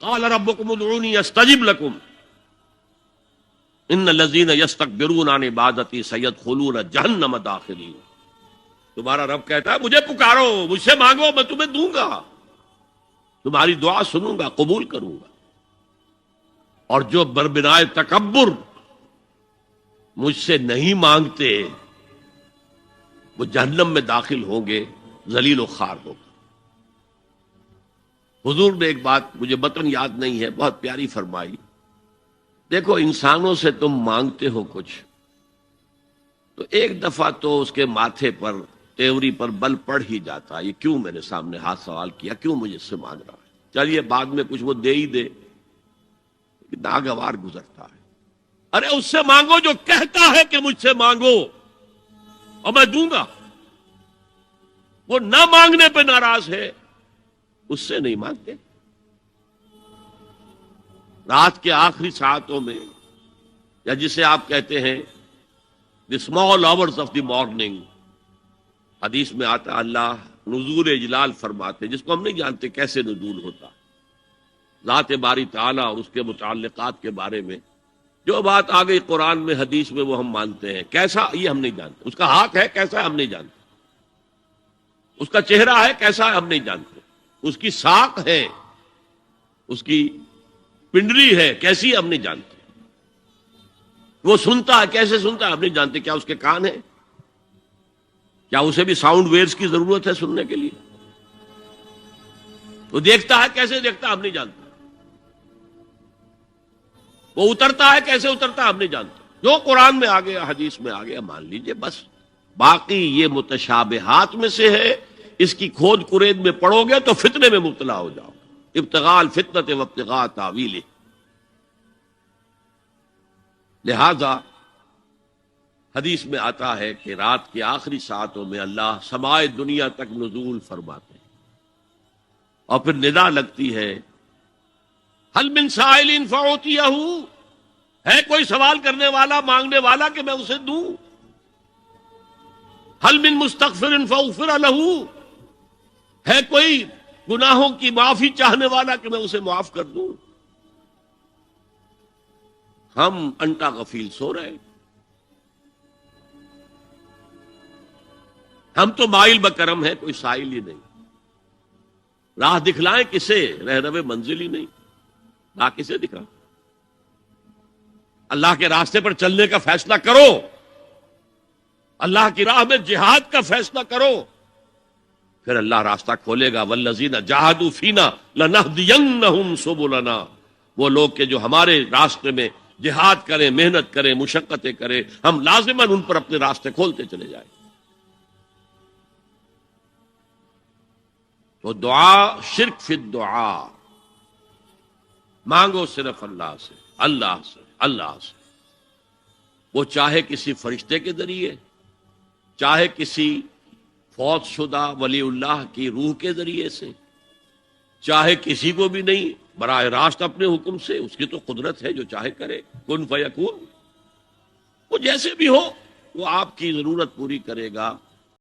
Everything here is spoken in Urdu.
قال ربکم ادعونی استجب لکم ان الذین یستکبرون عن عبادتی سیدخلون جہنم داخرین. تمہارا رب کہتا ہے مجھے پکارو، مجھ سے مانگو، میں تمہیں دوں گا، تمہاری دعا سنوں گا، قبول کروں گا. اور جو بربنائے تکبر مجھ سے نہیں مانگتے وہ جہنم میں داخل ہوں گے، ذلیل و خوار ہو کر. حضور نے ایک بات مجھے متن یاد نہیں ہے، بہت پیاری فرمائی. دیکھو انسانوں سے تم مانگتے ہو کچھ تو ایک دفعہ تو اس کے ماتھے پر تیوری پر بل پڑ ہی جاتا ہے، یہ کیوں میرے سامنے ہاتھ سوال کیا، کیوں مجھے اس سے مانگ رہا ہے، چلیے بعد میں کچھ وہ دے ہی دے. ناگوار گزرتا ہے. ارے اس سے مانگو جو کہتا ہے کہ مجھ سے مانگو اور میں دوں گا. وہ نہ مانگنے پہ ناراض ہے، اس سے نہیں مانگتے. رات کے آخری ساعتوں میں، یا جسے آپ کہتے ہیں the small hours of the morning, حدیث میں آتا اللہ نزول اجلال فرماتے، جس کو ہم نہیں جانتے کیسے نزول ہوتا. ذات باری تعالیٰ اور اس کے متعلقات کے بارے میں جو بات آ گئی قرآن میں حدیث میں وہ ہم مانتے ہیں. کیسا یہ ہم نہیں جانتے، اس کا ہاتھ ہے کیسا ہے ہم نہیں جانتے، اس کا چہرہ ہے کیسا ہے ہم نہیں جانتے، اس کی ساق ہے، اس کی پنڈلی ہے کیسی ہم نہیں جانتے، وہ سنتا ہے کیسے سنتا ہے ہم نہیں جانتے. کیا اس کے کان ہیں؟ کیا اسے بھی ساؤنڈ ویوز کی ضرورت ہے سننے کے لیے؟ وہ دیکھتا ہے کیسے دیکھتا ہے ہم نہیں جانتے، وہ اترتا ہے کیسے اترتا ہے ہم نہیں جانتے. جو قرآن میں آ گیا حدیث میں آ گیا مان لیجئے بس. باقی یہ متشابہات میں سے ہے، اس کی کھود کرید میں پڑو گے تو فتنے میں مبتلا ہو جاؤ. ابتغاء الفتنۃ وابتغاء تاویلہ. لہذا حدیث میں آتا ہے کہ رات کی آخری ساعتوں میں اللہ سمائے دنیا تک نزول فرماتے ہیں اور پھر ندا لگتی ہے حل من سائل فاعطیہ، ہے کوئی سوال کرنے والا مانگنے والا کہ میں اسے دوں. حل من مستغفر فاغفر لہ، ہے کوئی گناہوں کی معافی چاہنے والا کہ میں اسے معاف کر دوں. ہم انٹا غفیل سو رہے، ہم تو مائل بکرم ہے، کوئی سائل ہی نہیں. راہ دکھلائیں کسے، رہنو منزل ہی نہیں، راہ کسے دکھا. اللہ کے راستے پر چلنے کا فیصلہ کرو، اللہ کی راہ میں جہاد کا فیصلہ کرو، پھر اللہ راستہ کھولے گا. والذین جاہدوا فینا لنہدینہم سبلنا. وہ لوگ کہ جو ہمارے راستے میں جہاد کریں، محنت کریں، مشقتیں کریں، ہم لازماً ان پر اپنے راستے کھولتے چلے جائیں. تو دعا شرک فی الدعا، مانگو صرف اللہ سے، اللہ سے، اللہ سے. وہ چاہے کسی فرشتے کے ذریعے، چاہے کسی فوت شدہ ولی اللہ کی روح کے ذریعے سے، چاہے کسی کو بھی نہیں، براہ راست اپنے حکم سے. اس کی تو قدرت ہے، جو چاہے کرے. کن فیکون. وہ جیسے بھی ہو وہ آپ کی ضرورت پوری کرے گا.